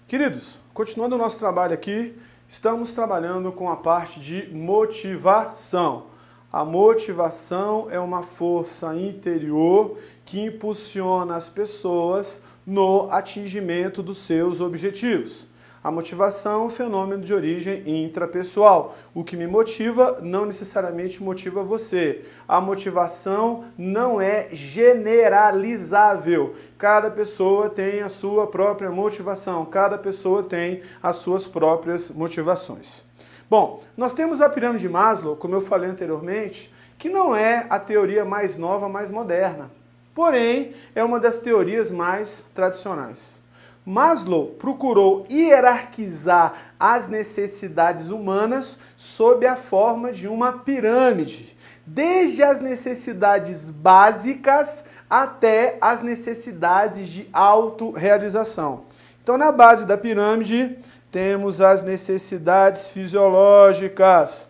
Queridos, continuando o nosso trabalho aqui, estamos trabalhando com a parte de motivação. A motivação é uma força interior que impulsiona as pessoas no atingimento dos seus objetivos. A motivação é um fenômeno de origem intrapessoal. O que me motiva não necessariamente motiva você. A motivação não é generalizável. Cada pessoa tem a sua própria motivação, cada pessoa tem as suas próprias motivações. Bom, nós temos a pirâmide de Maslow, como eu falei anteriormente, que não é a teoria mais nova, mais moderna. Porém, é uma das teorias mais tradicionais. Maslow procurou hierarquizar as necessidades humanas sob a forma de uma pirâmide, desde as necessidades básicas até as necessidades de autorrealização. Então, na base da pirâmide, temos as necessidades fisiológicas,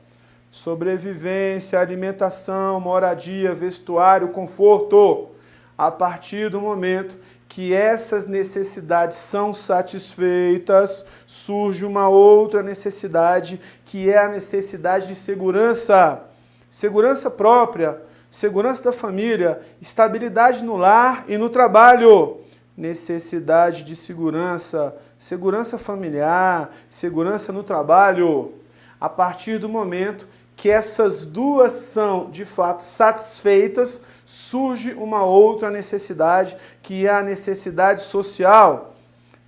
sobrevivência, alimentação, moradia, vestuário, conforto. A partir do momento que essas necessidades são satisfeitas, surge uma outra necessidade, que é a necessidade de segurança. Segurança própria, segurança da família, estabilidade no lar e no trabalho. Necessidade de segurança, segurança familiar, segurança no trabalho. A partir do momento que essas duas são, de fato, satisfeitas, surge uma outra necessidade, que é a necessidade social,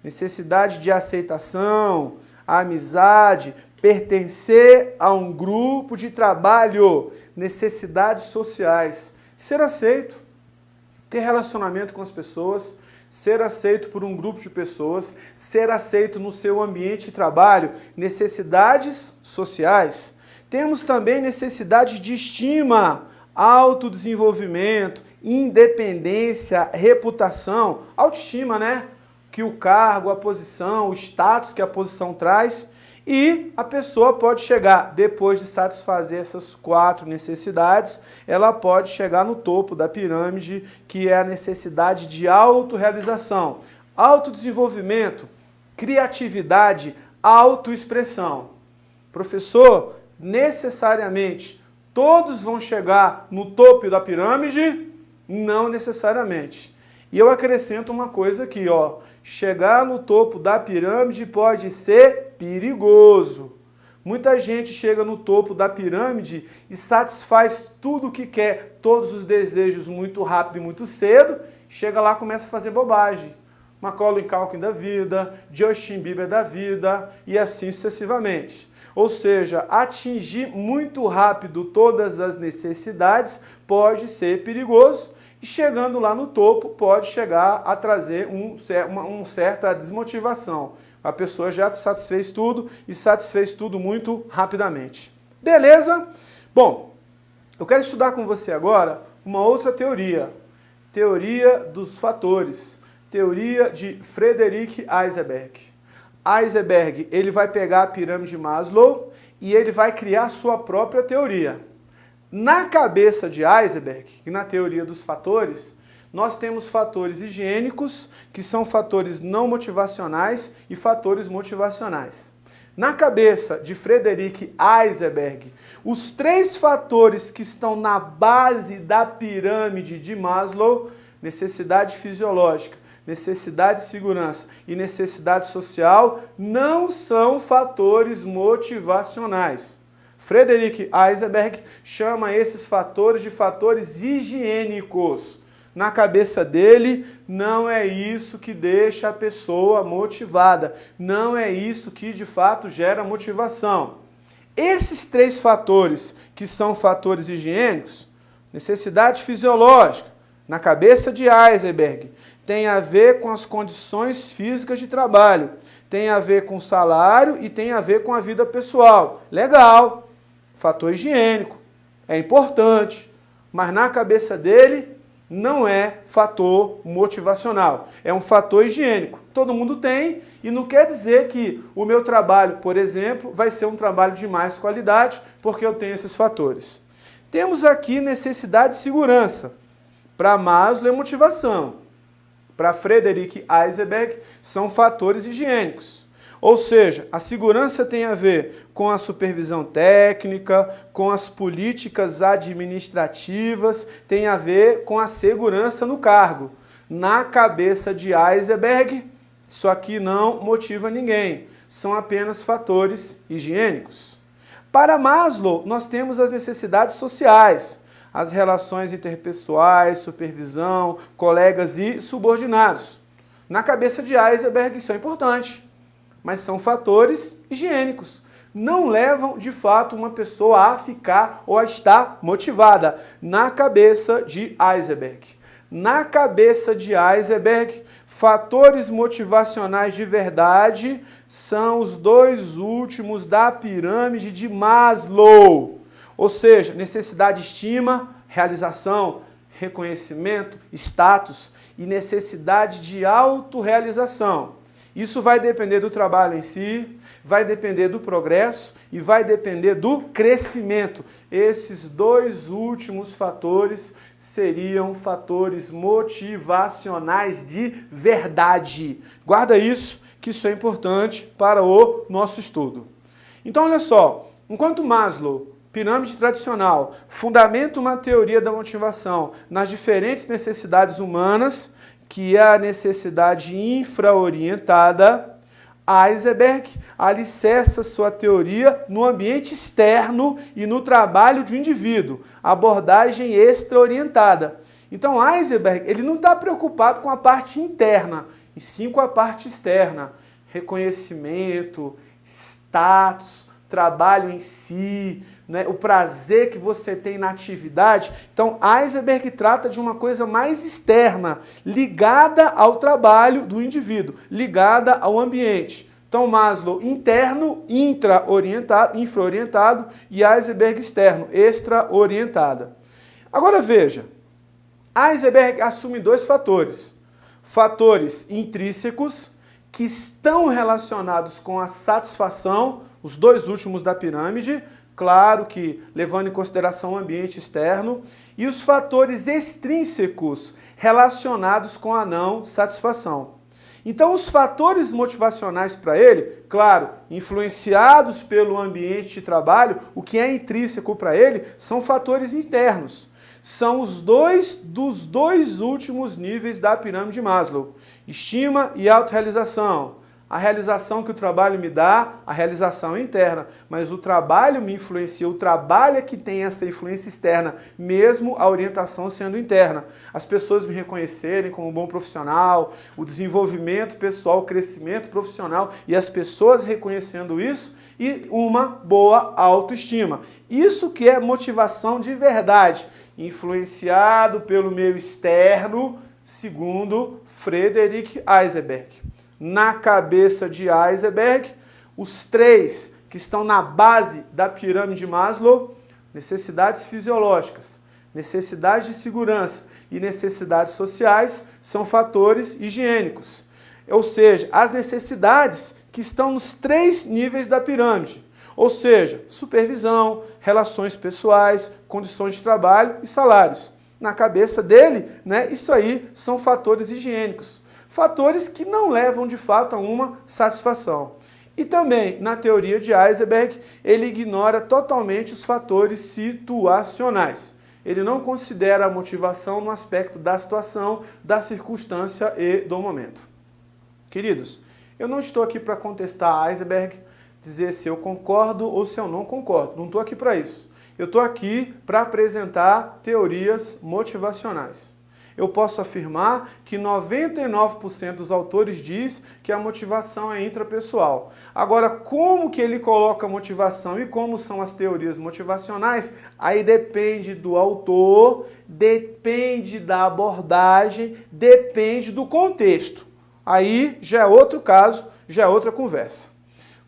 necessidade de aceitação, amizade, pertencer a um grupo de trabalho, necessidades sociais, ser aceito, ter relacionamento com as pessoas, ser aceito por um grupo de pessoas, ser aceito no seu ambiente de trabalho, necessidades sociais. Temos também necessidade de estima, autodesenvolvimento, independência, reputação, autoestima, né? Que o cargo, a posição, o status que a posição traz. E a pessoa pode chegar, depois de satisfazer essas 4 necessidades, ela pode chegar no topo da pirâmide, que é a necessidade de autorrealização, autodesenvolvimento, criatividade, autoexpressão. Professor, necessariamente todos vão chegar no topo da pirâmide? Não necessariamente. E eu acrescento uma coisa aqui, ó. Chegar no topo da pirâmide pode ser perigoso. Muita gente chega no topo da pirâmide e satisfaz tudo o que quer, todos os desejos muito rápido e muito cedo, chega lá e começa a fazer bobagem. Macaulay Culkin da vida, Justin Bieber da vida e assim sucessivamente. Ou seja, atingir muito rápido todas as necessidades pode ser perigoso e chegando lá no topo pode chegar a trazer uma certa desmotivação. A pessoa já satisfez tudo e satisfez tudo muito rapidamente. Beleza? Bom, eu quero estudar com você agora uma outra teoria. Teoria dos fatores. Teoria de Frederick Heisenberg. Heisenberg, ele vai pegar a pirâmide de Maslow e ele vai criar sua própria teoria. Na cabeça de Heisenberg, e na teoria dos fatores, nós temos fatores higiênicos, que são fatores não motivacionais e fatores motivacionais. Na cabeça de Frederick Heisenberg, os 3 fatores que estão na base da pirâmide de Maslow, necessidade fisiológica, necessidade de segurança e necessidade social, não são fatores motivacionais. Frederick Heisenberg chama esses fatores de fatores higiênicos. Na cabeça dele, não é isso que deixa a pessoa motivada, não é isso que de fato gera motivação. Esses 3 fatores, que são fatores higiênicos, necessidade fisiológica, na cabeça de Heisenberg, tem a ver com as condições físicas de trabalho, tem a ver com o salário e tem a ver com a vida pessoal. Legal, fator higiênico, é importante, mas na cabeça dele não é fator motivacional, é um fator higiênico. Todo mundo tem e não quer dizer que o meu trabalho, por exemplo, vai ser um trabalho de mais qualidade porque eu tenho esses fatores. Temos aqui necessidade de segurança. Para Maslow é motivação. para Frederick Eisenberg, são fatores higiênicos. Ou seja, a segurança tem a ver com a supervisão técnica, com as políticas administrativas, tem a ver com a segurança no cargo. Na cabeça de Eisenberg, isso aqui não motiva ninguém, são apenas fatores higiênicos. Para Maslow, nós temos as necessidades sociais, as relações interpessoais, supervisão, colegas e subordinados. Na cabeça de Eisenberg, isso é importante, mas são fatores higiênicos. Não levam, de fato, uma pessoa a ficar ou a estar motivada. Na cabeça de Eisenberg. Na cabeça de Eisenberg, fatores motivacionais de verdade são os dois últimos da pirâmide de Maslow. Ou seja, necessidade de estima, realização, reconhecimento, status e necessidade de autorrealização. Isso vai depender do trabalho em si, vai depender do progresso e vai depender do crescimento. Esses dois últimos fatores seriam fatores motivacionais de verdade. Guarda isso, que isso é importante para o nosso estudo. Então, olha só, enquanto Maslow, pirâmide tradicional, fundamenta uma teoria da motivação nas diferentes necessidades humanas, que é a necessidade infraorientada, Eisenberg alicerça sua teoria no ambiente externo e no trabalho de um indivíduo, abordagem extraorientada. Então Eisenberg ele não está preocupado com a parte interna, e sim com a parte externa, reconhecimento, status, trabalho em si, né, o prazer que você tem na atividade. Então, Eisenberg trata de uma coisa mais externa, ligada ao trabalho do indivíduo, ligada ao ambiente. Então, Maslow interno, infraorientado, e Eisenberg externo, extraorientada. Agora veja, Eisenberg assume dois fatores. Fatores intrínsecos, que estão relacionados com a satisfação, os dois últimos da pirâmide, claro que levando em consideração o ambiente externo, e os fatores extrínsecos relacionados com a não satisfação. Então, os fatores motivacionais para ele, claro, influenciados pelo ambiente de trabalho, o que é intrínseco para ele, são fatores internos. São os dois dos dois últimos níveis da pirâmide de Maslow. Estima e autorrealização. A realização que o trabalho me dá, a realização é interna, mas o trabalho me influencia, o trabalho é que tem essa influência externa, mesmo a orientação sendo interna. As pessoas me reconhecerem como um bom profissional, o desenvolvimento pessoal, o crescimento profissional e as pessoas reconhecendo isso e uma boa autoestima. Isso que é motivação de verdade, influenciado pelo meio externo, segundo Frederick Eisenberg. Na cabeça de Eisenberg, os três que estão na base da pirâmide de Maslow, necessidades fisiológicas, necessidade de segurança e necessidades sociais, são fatores higiênicos. Ou seja, as necessidades que estão nos três níveis da pirâmide. Ou seja, supervisão, relações pessoais, condições de trabalho e salários. Na cabeça dele, né, isso aí são fatores higiênicos. Fatores que não levam de fato a uma satisfação. E também, na teoria de Eisenberg, ele ignora totalmente os fatores situacionais. Ele não considera a motivação no aspecto da situação, da circunstância e do momento. Queridos, eu não estou aqui para contestar Eisenberg, dizer se eu concordo ou se eu não concordo. Não estou aqui para isso. Eu estou aqui para apresentar teorias motivacionais. Eu posso afirmar que 99% dos autores diz que a motivação é intrapessoal. Agora, como que ele coloca a motivação e como são as teorias motivacionais, aí depende do autor, depende da abordagem, depende do contexto. Aí já é outro caso, já é outra conversa.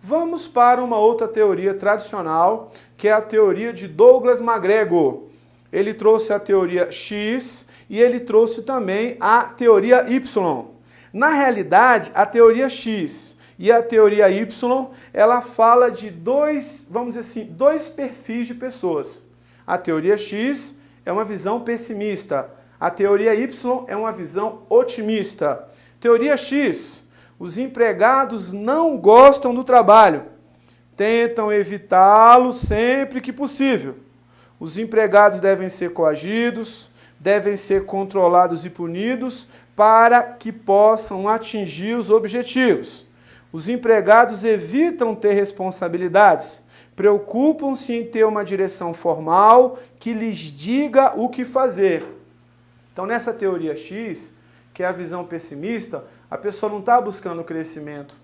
Vamos para uma outra teoria tradicional, que é a teoria de Douglas MacGregor. Ele trouxe a teoria X e ele trouxe também a teoria Y. Na realidade, a teoria X e a teoria Y, ela fala de dois, vamos dizer assim, dois perfis de pessoas. A teoria X é uma visão pessimista. A teoria Y é uma visão otimista. Teoria X, os empregados não gostam do trabalho, tentam evitá-lo sempre que possível. Os empregados devem ser coagidos, devem ser controlados e punidos para que possam atingir os objetivos. Os empregados evitam ter responsabilidades, preocupam-se em ter uma direção formal que lhes diga o que fazer. Então, nessa teoria X, que é a visão pessimista, a pessoa não está buscando crescimento,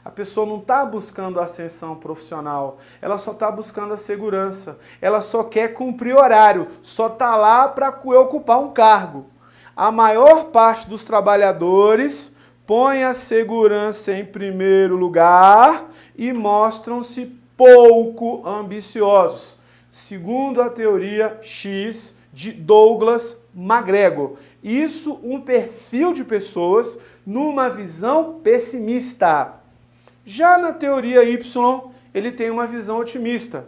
a pessoa não está buscando ascensão profissional, ela só está buscando a segurança, ela só quer cumprir horário, só está lá para ocupar um cargo. A maior parte dos trabalhadores põe a segurança em primeiro lugar e mostram-se pouco ambiciosos, segundo a teoria X de Douglas MacGregor. Isso, um perfil de pessoas numa visão pessimista. Já na teoria Y, ele tem uma visão otimista.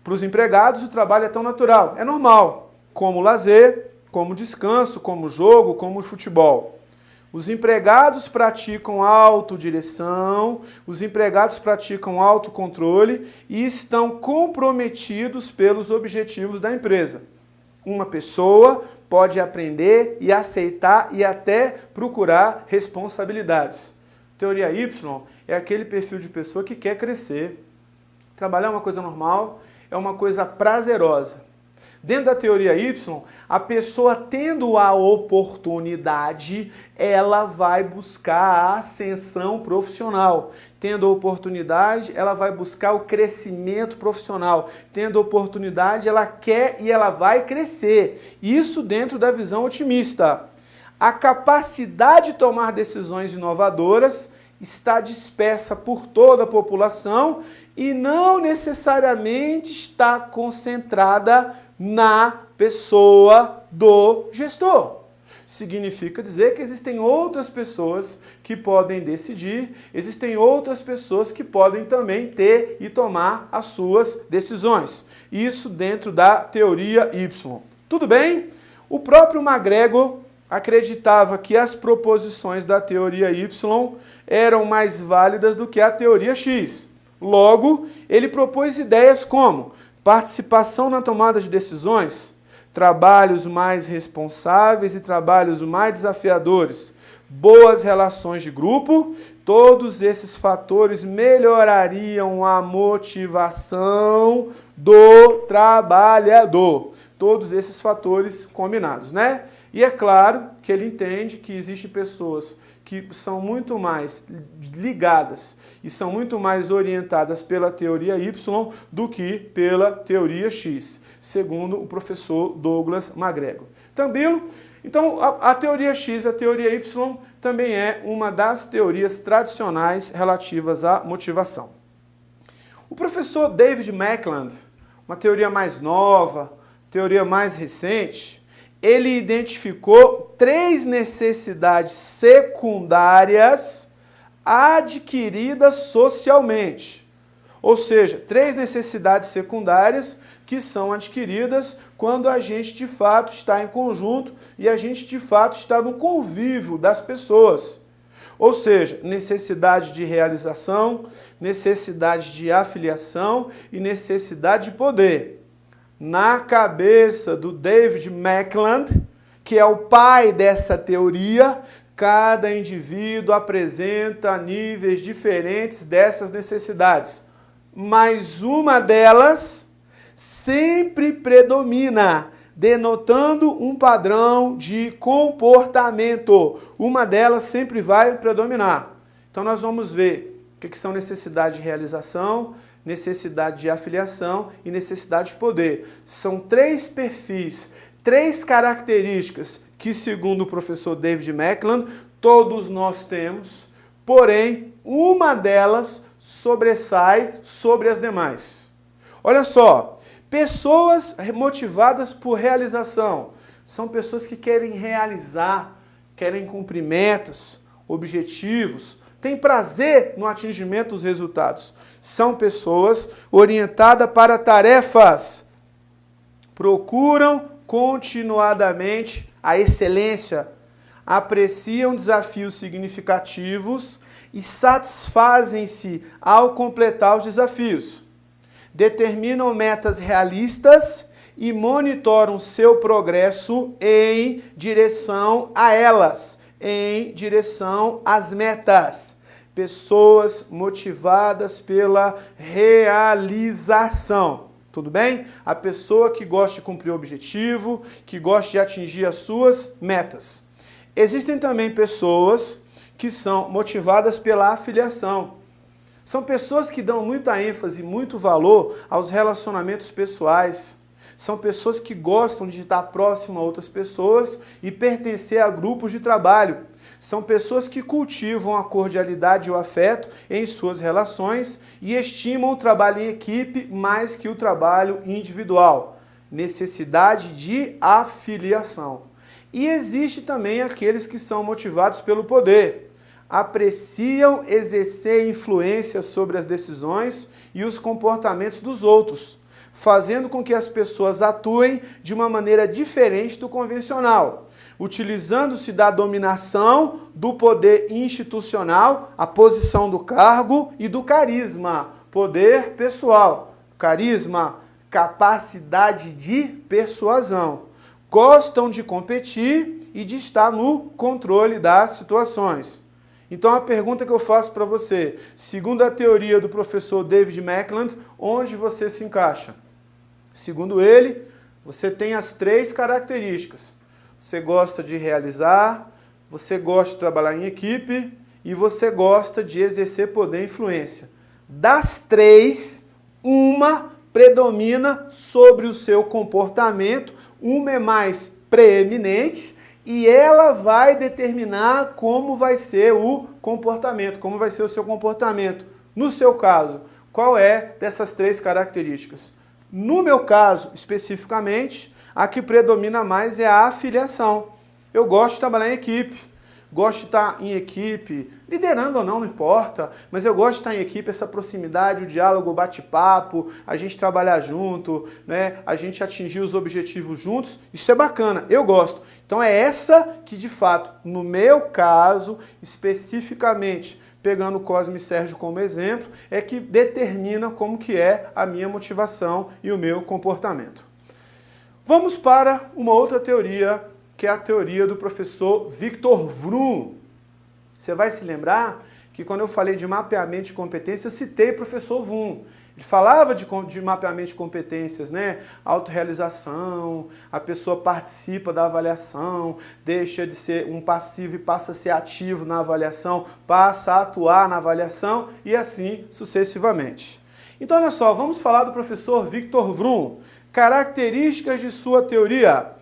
Para os empregados, o trabalho é tão natural, é normal, como lazer, como descanso, como jogo, como futebol. Os empregados praticam autodireção, os empregados praticam autocontrole e estão comprometidos pelos objetivos da empresa. Uma pessoa pode aprender e aceitar e até procurar responsabilidades. Teoria Y é aquele perfil de pessoa que quer crescer. Trabalhar é uma coisa normal, é uma coisa prazerosa. Dentro da teoria Y, a pessoa tendo a oportunidade, ela vai buscar a ascensão profissional. Tendo a oportunidade, ela vai buscar o crescimento profissional. Tendo a oportunidade, ela quer e ela vai crescer. Isso dentro da visão otimista. A capacidade de tomar decisões inovadoras está dispersa por toda a população e não necessariamente está concentrada na pessoa do gestor. Significa dizer que existem outras pessoas que podem decidir, existem outras pessoas que podem também ter e tomar as suas decisões. Isso dentro da teoria Y. Tudo bem? O próprio MacGregor acreditava que as proposições da teoria Y eram mais válidas do que a teoria X. Logo, ele propôs ideias como participação na tomada de decisões, trabalhos mais responsáveis e trabalhos mais desafiadores, boas relações de grupo. Todos esses fatores melhorariam a motivação do trabalhador. Todos esses fatores combinados, né? E é claro que ele entende que existem pessoas que são muito mais ligadas e são muito mais orientadas pela teoria Y do que pela teoria X, segundo o professor Douglas MacGregor. Tranquilo? Então, a teoria X, a teoria Y, também é uma das teorias tradicionais relativas à motivação. O professor David Mackland, uma teoria mais nova, teoria mais recente, ele identificou 3 necessidades secundárias adquiridas socialmente. Ou seja, 3 necessidades secundárias que são adquiridas quando a gente de fato está em conjunto e a gente de fato está no convívio das pessoas. Ou seja, necessidade de realização, necessidade de afiliação e necessidade de poder. Na cabeça do David Mackland, que é o pai dessa teoria, cada indivíduo apresenta níveis diferentes dessas necessidades, mas uma delas sempre predomina, denotando um padrão de comportamento. Uma delas sempre vai predominar. Então nós vamos ver o que são necessidade de realização, necessidade de afiliação e necessidade de poder. São 3 perfis, 3 características que, segundo o professor David Mackland, todos nós temos, porém, uma delas sobressai sobre as demais. Olha só, pessoas motivadas por realização são pessoas que querem realizar, querem cumprir metas, objetivos, têm prazer no atingimento dos resultados. São pessoas orientadas para tarefas, procuram continuadamente a excelência, apreciam desafios significativos e satisfazem-se ao completar os desafios. Determinam metas realistas e monitoram seu progresso em direção a elas, em direção às metas. Pessoas motivadas pela realização. Tudo bem? A pessoa que gosta de cumprir o objetivo, que gosta de atingir as suas metas. Existem também pessoas que são motivadas pela afiliação. São pessoas que dão muita ênfase, muito valor aos relacionamentos pessoais. São pessoas que gostam de estar próximo a outras pessoas e pertencer a grupos de trabalho. São pessoas que cultivam a cordialidade e o afeto em suas relações e estimam o trabalho em equipe mais que o trabalho individual. Necessidade de afiliação. E existe também aqueles que são motivados pelo poder. Apreciam exercer influência sobre as decisões e os comportamentos dos outros, fazendo com que as pessoas atuem de uma maneira diferente do convencional, utilizando-se da dominação, do poder institucional, a posição do cargo e do carisma, poder pessoal, carisma, capacidade de persuasão. Gostam de competir e de estar no controle das situações. Então a pergunta que eu faço para você, segundo a teoria do professor David Mackland, onde você se encaixa? Segundo ele, você tem as 3 características. Você gosta de realizar, você gosta de trabalhar em equipe e você gosta de exercer poder e influência. Das 3, uma predomina sobre o seu comportamento, uma é mais preeminente e ela vai determinar como vai ser o comportamento, como vai ser o seu comportamento. No seu caso, qual é dessas 3 características? No meu caso, especificamente, a que predomina mais é a afiliação. Eu gosto de trabalhar em equipe, gosto de estar em equipe, liderando ou não, não importa, mas eu gosto de estar em equipe, essa proximidade, o diálogo, o bate-papo, a gente trabalhar junto, né? A gente atingir os objetivos juntos, isso é bacana, eu gosto. Então é essa que, de fato, no meu caso, especificamente, pegando o Cosme e Sérgio como exemplo, é que determina como que é a minha motivação e o meu comportamento. Vamos para uma outra teoria, que é a teoria do professor Victor Vroom. Você vai se lembrar que quando eu falei de mapeamento de competências, eu citei o professor Vroom. Ele falava de mapeamento de competências, né? Autorrealização, a pessoa participa da avaliação, deixa de ser um passivo e passa a ser ativo na avaliação, passa a atuar na avaliação e assim sucessivamente. Então, olha só, vamos falar do professor Victor Vroom. Características de sua teoria.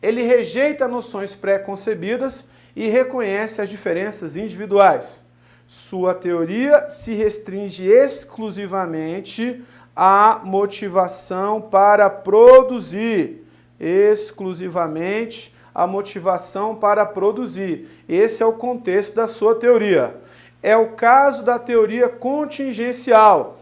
Ele rejeita noções pré-concebidas e reconhece as diferenças individuais. Sua teoria se restringe exclusivamente à motivação para produzir. Exclusivamente à motivação para produzir. Esse é o contexto da sua teoria. É o caso da teoria contingencial,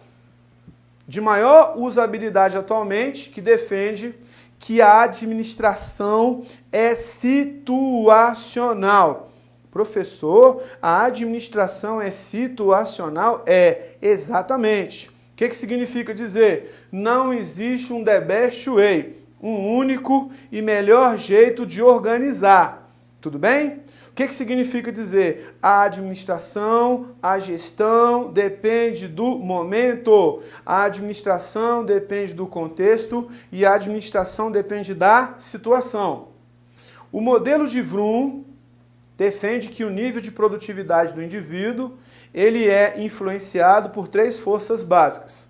de maior usabilidade atualmente, que defende que a administração é situacional. Professor, a administração é situacional? É, exatamente. O que significa dizer? Não existe um the best way, um único e melhor jeito de organizar. Tudo bem? O que significa dizer? A administração, a gestão depende do momento, a administração depende do contexto e a administração depende da situação. O modelo de Vroom defende que o nível de produtividade do indivíduo ele é influenciado por 3 forças básicas: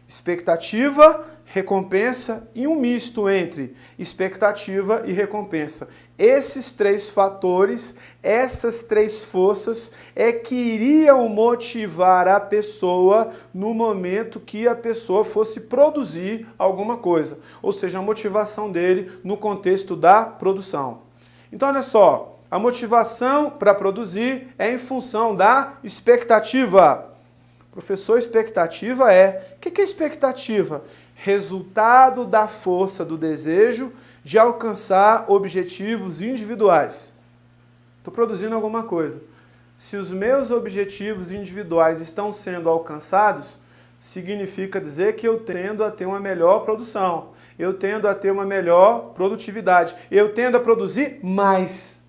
expectativa, recompensa e um misto entre expectativa e recompensa. Esses 3 fatores, essas 3 forças é que iriam motivar a pessoa no momento que a pessoa fosse produzir alguma coisa, ou seja, a motivação dele no contexto da produção. Então, olha só, a motivação para produzir é em função da expectativa. Professor, expectativa é... O que é expectativa? resultado da força do desejo de alcançar objetivos individuais. Estou produzindo alguma coisa. Se os meus objetivos individuais estão sendo alcançados, significa dizer que eu tendo a ter uma melhor produção, eu tendo a ter uma melhor produtividade, eu tendo a produzir mais.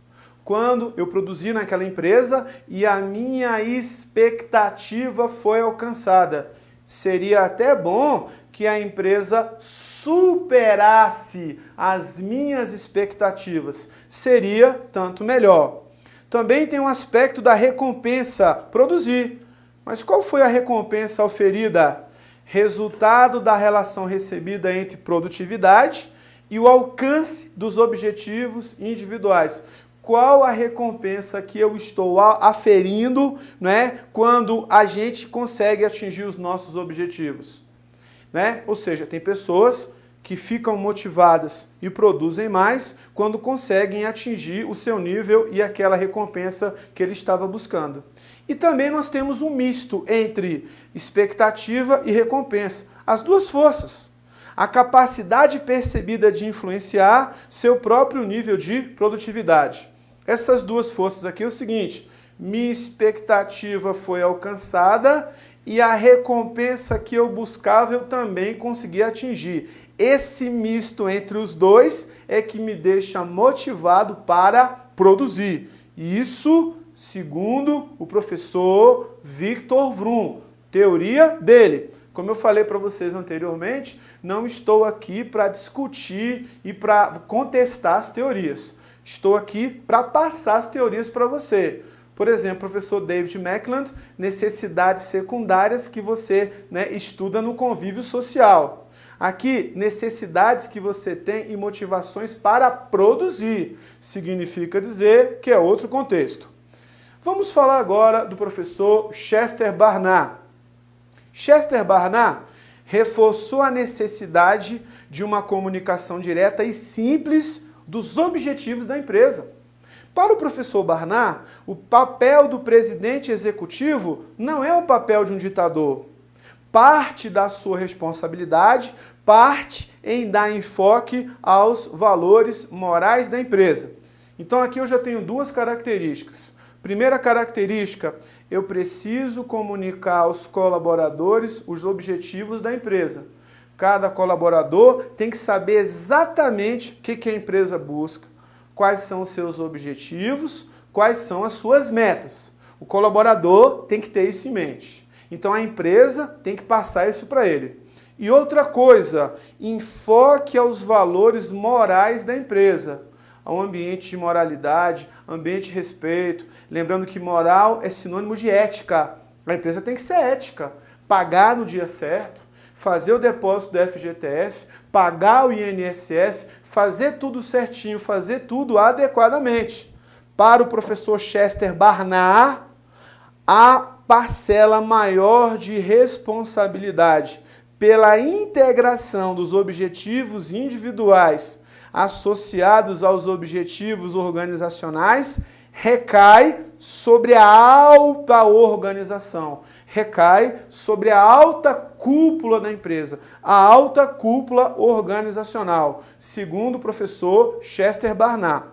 Quando eu produzi naquela empresa e a minha expectativa foi alcançada, seria até bom que a empresa superasse as minhas expectativas. Seria tanto melhor. Também tem um aspecto da recompensa, produzir. Mas qual foi a recompensa oferida? Resultado da relação recebida entre produtividade e o alcance dos objetivos individuais. Qual a recompensa que eu estou aferindo, né, quando a gente consegue atingir os nossos objetivos? Né? Ou seja, tem pessoas que ficam motivadas e produzem mais quando conseguem atingir o seu nível e aquela recompensa que ele estava buscando. E também nós temos um misto entre expectativa e recompensa. As duas forças. A capacidade percebida de influenciar seu próprio nível de produtividade. Essas duas forças aqui é o seguinte: minha expectativa foi alcançada e a recompensa que eu buscava eu também consegui atingir. Esse misto entre os dois é que me deixa motivado para produzir. Isso, segundo o professor Victor Vroom, teoria dele. Como eu falei para vocês anteriormente, não estou aqui para discutir e para contestar as teorias. Estou aqui para passar as teorias para você. Por exemplo, professor David Mackland, necessidades secundárias que você, né, estuda no convívio social. Aqui, necessidades que você tem e motivações para produzir. Significa dizer que é outro contexto. Vamos falar agora do professor Chester Barnard. Chester Barnard reforçou a necessidade de uma comunicação direta e simples dos objetivos da empresa. Para o professor Barnard, o papel do presidente executivo não é o papel de um ditador. Parte da sua responsabilidade, parte em dar enfoque aos valores morais da empresa. Então aqui eu já tenho duas características. Primeira característica, eu preciso comunicar aos colaboradores os objetivos da empresa. Cada colaborador tem que saber exatamente o que a empresa busca, quais são os seus objetivos, quais são as suas metas. O colaborador tem que ter isso em mente. Então a empresa tem que passar isso para ele. E outra coisa, enfoque aos valores morais da empresa. Ao ambiente de moralidade, ambiente de respeito. Lembrando que moral é sinônimo de ética. A empresa tem que ser ética. Pagar no dia certo, fazer o depósito do FGTS, pagar o INSS, fazer tudo certinho, fazer tudo adequadamente. Para o professor Chester Barnard, a parcela maior de responsabilidade pela integração dos objetivos individuais associados aos objetivos organizacionais recai sobre a alta organização, recai sobre a alta cúpula da empresa, a alta cúpula organizacional, segundo o professor Chester Barnard.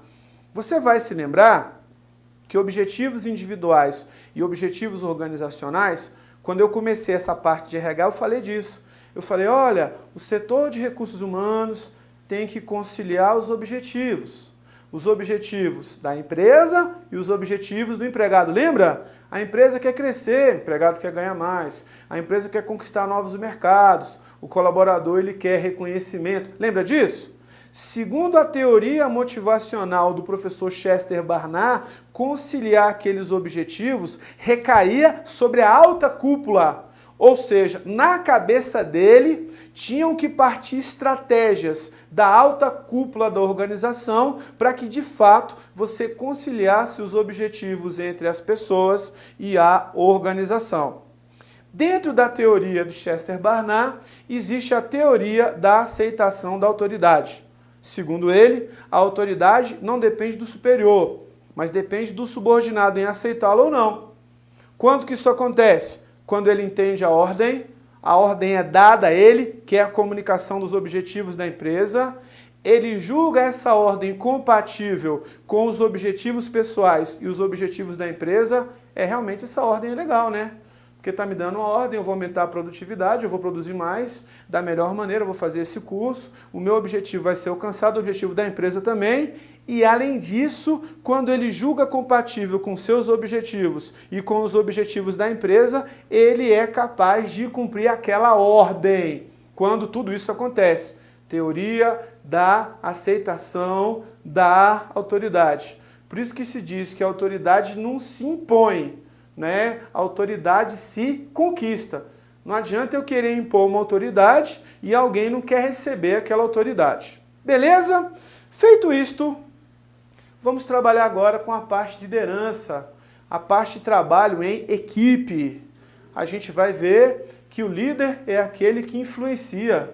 Você vai se lembrar que objetivos individuais e objetivos organizacionais, quando eu comecei essa parte de RH, eu falei disso. Eu falei, olha, o setor de recursos humanos tem que conciliar os objetivos da empresa e os objetivos do empregado. Lembra? A empresa quer crescer, o empregado quer ganhar mais. A empresa quer conquistar novos mercados. O colaborador ele quer reconhecimento. Lembra disso? Segundo a teoria motivacional do professor Chester Barnard, conciliar aqueles objetivos recaía sobre a alta cúpula. Ou seja, na cabeça dele, tinham que partir estratégias da alta cúpula da organização para que, de fato, você conciliasse os objetivos entre as pessoas e a organização. Dentro da teoria do Chester Barnard, existe a teoria da aceitação da autoridade. Segundo ele, a autoridade não depende do superior, mas depende do subordinado em aceitá-la ou não. Quando que isso acontece? Quando ele entende a ordem, a ordem é dada a ele, que é a comunicação dos objetivos da empresa, ele julga essa ordem compatível com os objetivos pessoais e os objetivos da empresa, realmente essa ordem é legal, né? Porque está me dando uma ordem, eu vou aumentar a produtividade, eu vou produzir mais, da melhor maneira, eu vou fazer esse curso, o meu objetivo vai ser alcançado, o objetivo da empresa também, e além disso, quando ele julga compatível com seus objetivos e com os objetivos da empresa, ele é capaz de cumprir aquela ordem, quando tudo isso acontece. Teoria da aceitação da autoridade. Por isso que se diz que a autoridade não se impõe, né? A autoridade se conquista. Não adianta eu querer impor uma autoridade e alguém não quer receber aquela autoridade. Beleza? Feito isto, vamos trabalhar agora com a parte de liderança, a parte de trabalho em equipe. A gente vai ver que o líder é aquele que influencia.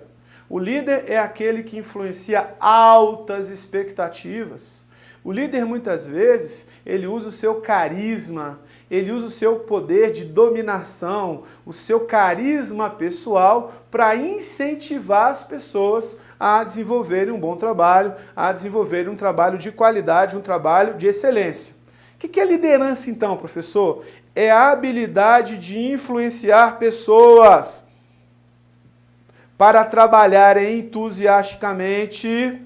O líder é aquele que influencia altas expectativas. O líder, muitas vezes, ele usa o seu carisma, ele usa o seu poder de dominação, o seu carisma pessoal para incentivar as pessoas a desenvolverem um bom trabalho, a desenvolverem um trabalho de qualidade, um trabalho de excelência. O que é liderança, então, professor? É a habilidade de influenciar pessoas para trabalharem entusiasticamente,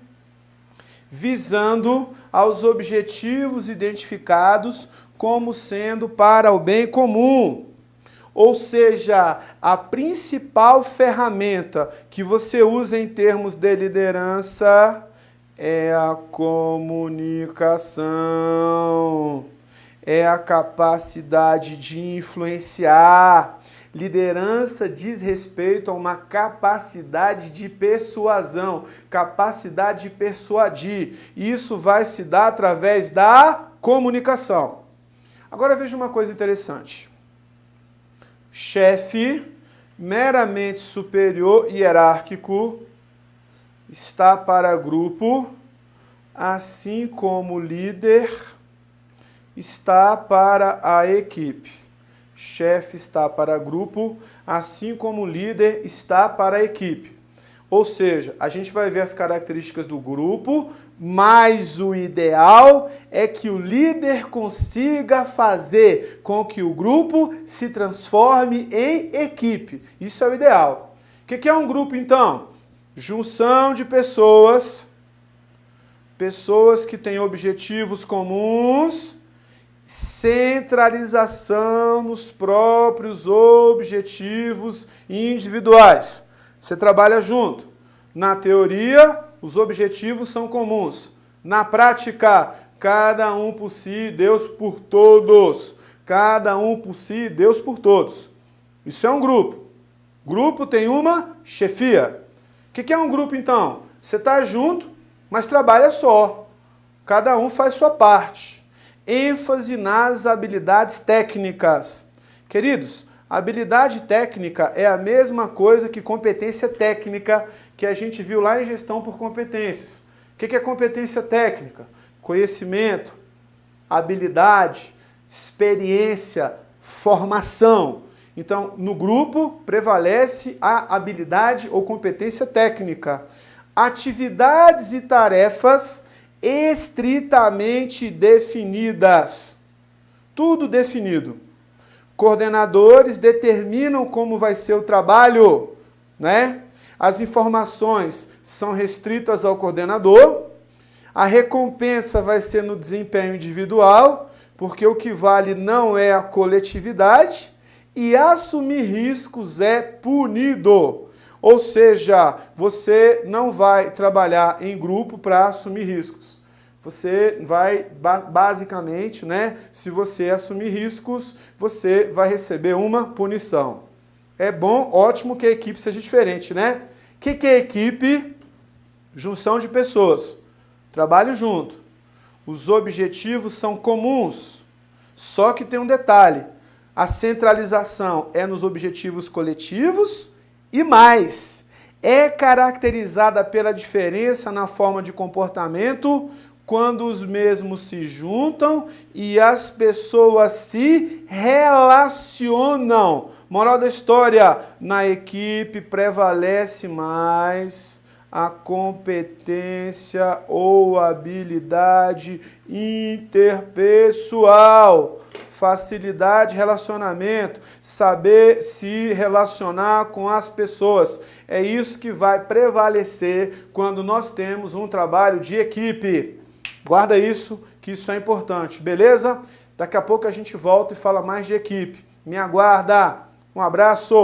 visando aos objetivos identificados como sendo para o bem comum. Ou seja, a principal ferramenta que você usa em termos de liderança é a comunicação, é a capacidade de influenciar. Liderança diz respeito a uma capacidade de persuasão, capacidade de persuadir. Isso vai se dar através da comunicação. Agora veja uma coisa interessante. Chefe meramente superior e hierárquico está para grupo, assim como líder está para a equipe. Chefe está para grupo, assim como o líder está para a equipe. Ou seja, a gente vai ver as características do grupo, mas o ideal é que o líder consiga fazer com que o grupo se transforme em equipe. Isso é o ideal. O que é um grupo, então? Junção de pessoas que têm objetivos comuns, centralização nos próprios objetivos individuais. Você trabalha junto. Na teoria, os objetivos são comuns. Na prática, cada um por si, Deus por todos. Cada um por si, Deus por todos. Isso é um grupo. Grupo tem uma chefia. O que é um grupo, então? Você está junto, mas trabalha só. Cada um faz sua parte. ênfase nas habilidades técnicas. Queridos, habilidade técnica é a mesma coisa que competência técnica que a gente viu lá em gestão por competências. O que é competência técnica? Conhecimento, habilidade, experiência, formação. Então, no grupo prevalece a habilidade ou competência técnica. Atividades e tarefas estritamente definidas. Tudo definido. Coordenadores determinam como vai ser o trabalho, né? As informações são restritas ao coordenador. A recompensa vai ser no desempenho individual, porque o que vale não é a coletividade, e assumir riscos é punido. Ou seja, você não vai trabalhar em grupo para assumir riscos. Você vai, basicamente, né, se você assumir riscos, você vai receber uma punição. É bom, ótimo que a equipe seja diferente, né? O que é equipe? Junção de pessoas. Trabalho junto. Os objetivos são comuns, só que tem um detalhe. A centralização é nos objetivos coletivos e mais, é caracterizada pela diferença na forma de comportamento quando os mesmos se juntam e as pessoas se relacionam Moral da história, na equipe prevalece mais a competência ou habilidade interpessoal, facilidade de relacionamento, saber se relacionar com as pessoas. É isso que vai prevalecer quando nós temos um trabalho de equipe. Guarda isso, que isso é importante, beleza? Daqui a pouco a gente volta e fala mais de equipe. Me aguarda. Um abraço!